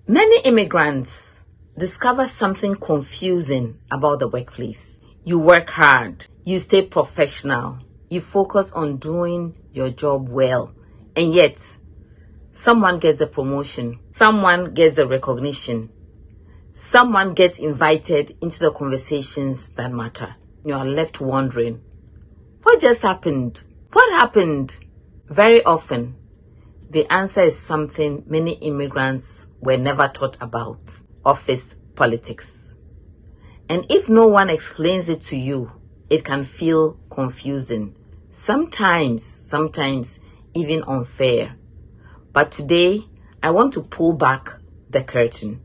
Many immigrants discover something confusing about the workplace. You work hard, you stay professional, you focus on doing your job well, and yet someone gets the promotion, someone gets the recognition, someone gets invited into the conversations that matter. You are left wondering, what just happened? What happened? Very often, the answer is something many immigrants were never taught about: office politics. And if no one explains it to you, it can feel confusing, sometimes even unfair. But today, I want to pull back the curtain.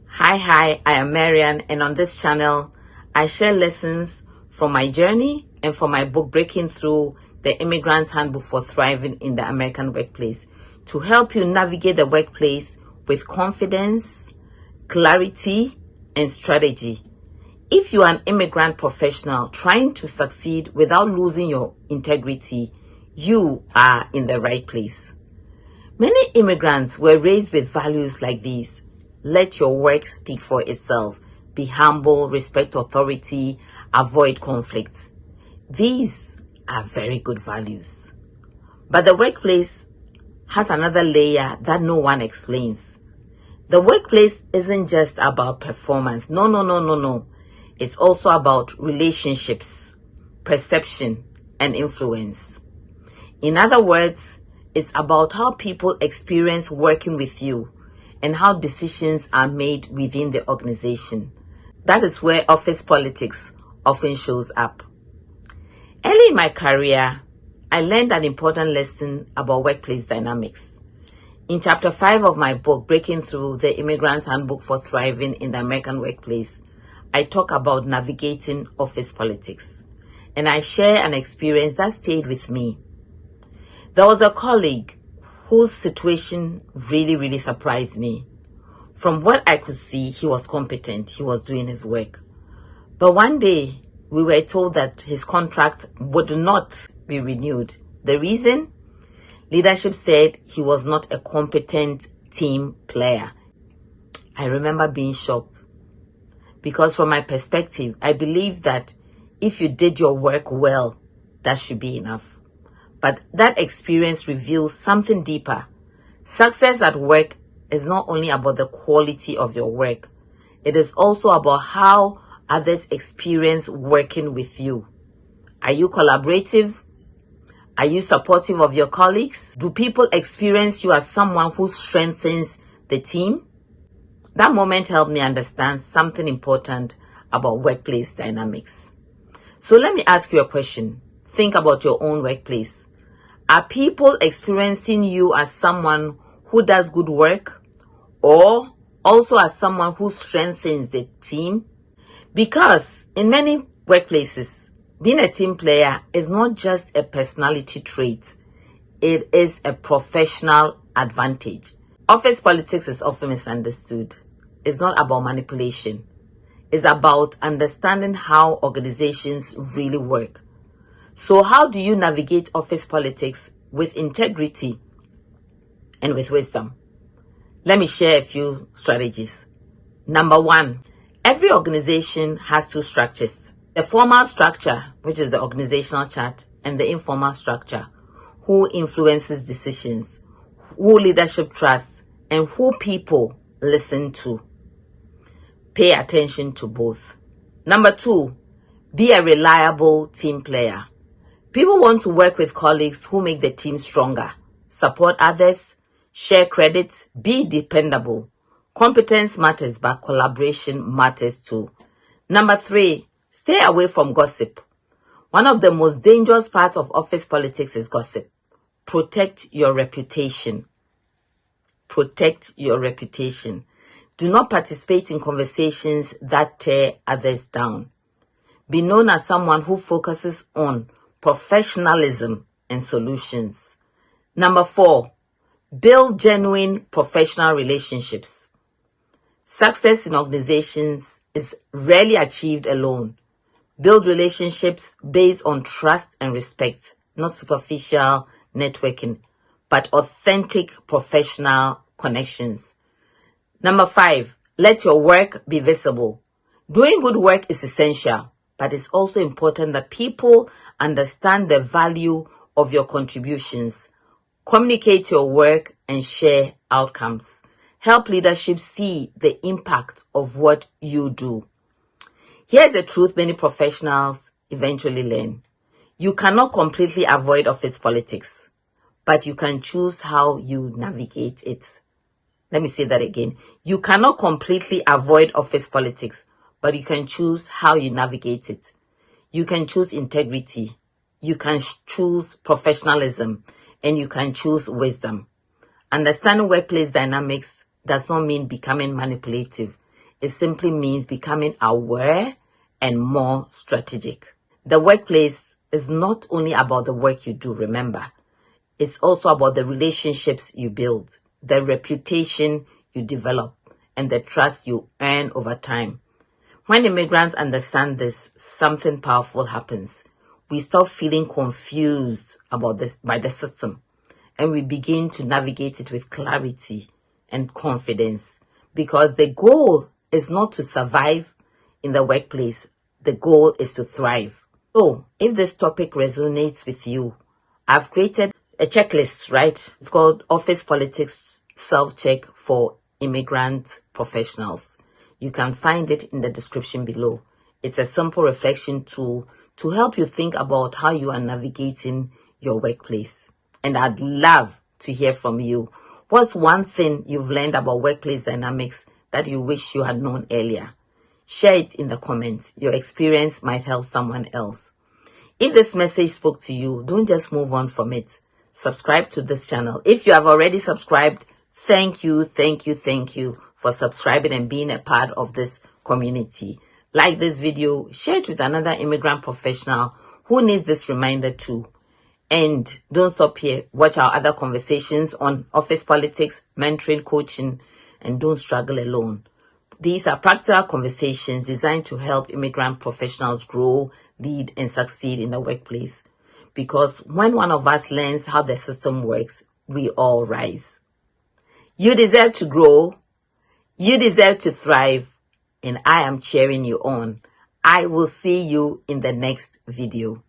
Hi, I am Marian, and on this channel, I share lessons from my journey and from my book, Breaking Through: The Immigrant's Handbook for Thriving in the American Workplace, to help you navigate the workplace with confidence, clarity, and strategy. If you are an immigrant professional trying to succeed without losing your integrity, you are in the right place. Many immigrants were raised with values like these: let your work speak for itself, be humble, respect authority, avoid conflicts. These are very good values. But the workplace has another layer that no one explains. The workplace isn't just about performance. No. It's also about relationships, perception, and influence. In other words, it's about how people experience working with you and how decisions are made within the organization. That is where office politics often shows up. Early in my career, I learned an important lesson about workplace dynamics. In chapter 5 of my book, Breaking Through: The Immigrant's Handbook for Thriving in the American Workplace, I talk about navigating office politics, and I share an experience that stayed with me. There was a colleague whose situation really surprised me. From what I could see, he was competent, he was doing his work. But one day, we were told that his contract would not be renewed. The reason? Leadership said he was not a competent team player. I remember being shocked, because from my perspective, I believe that if you did your work well, that should be enough. But that experience reveals something deeper. Success at work is not only about the quality of your work, it is also about how others experience working with you. Are you collaborative? Are you supportive of your colleagues? Do people experience you as someone who strengthens the team? That moment helped me understand something important about workplace dynamics. So let me ask you a question. Think about your own workplace. Are people experiencing you as someone who does good work, or also as someone who strengthens the team? Because in many workplaces, being a team player is not just a personality trait, it is a professional advantage. Office politics is often misunderstood. It's not about manipulation. It's about understanding how organizations really work. So how do you navigate office politics with integrity and with wisdom? Let me share a few strategies. Number 1, every organization has 2 structures. The formal structure, which is the organizational chart, and the informal structure, who influences decisions, who leadership trusts, and who people listen to. Pay attention to both. Number 2, be a reliable team player. People want to work with colleagues who make the team stronger, support others, share credit, be dependable. Competence matters, but collaboration matters too. Number 3, stay away from gossip. One of the most dangerous parts of office politics is gossip. Protect your reputation. Protect your reputation. Do not participate in conversations that tear others down. Be known as someone who focuses on professionalism and solutions. Number 4, build genuine professional relationships. Success in organizations is rarely achieved alone. Build relationships based on trust and respect, not superficial networking, but authentic professional connections. Number 5, let your work be visible. Doing good work is essential, but it's also important that people understand the value of your contributions. Communicate your work and share outcomes. Help leadership see the impact of what you do. Here's the truth many professionals eventually learn. You cannot completely avoid office politics, but you can choose how you navigate it. Let me say that again. You cannot completely avoid office politics, but you can choose how you navigate it. You can choose integrity. You can choose professionalism, and you can choose wisdom. Understanding workplace dynamics does not mean becoming manipulative. It simply means becoming aware and more strategic. The workplace is not only about the work you do, remember. It's also about the relationships you build, the reputation you develop, and the trust you earn over time. When immigrants understand this, something powerful happens. We stop feeling confused by the system, and we begin to navigate it with clarity and confidence, because the goal is not to survive in the workplace. The goal is to thrive. So, if this topic resonates with you, I've created a checklist, right? It's called Office Politics Self-Check for Immigrant Professionals. You can find it in the description below. It's a simple reflection tool to help you think about how you are navigating your workplace. And I'd love to hear from you. What's one thing you've learned about workplace dynamics that you wish you had known earlier? Share it in the comments. Your experience might help someone else. If this message spoke to you, don't just move on from it. Subscribe to this channel. If you have already subscribed, thank you for subscribing and being a part of this community. Like this video, share it with another immigrant professional who needs this reminder too. And don't stop here. Watch our other conversations on office politics, mentoring, coaching, and don't struggle alone. These are practical conversations designed to help immigrant professionals grow, lead, and succeed in the workplace. Because when one of us learns how the system works, we all rise. You deserve to grow. You deserve to thrive. And I am cheering you on. I will see you in the next video.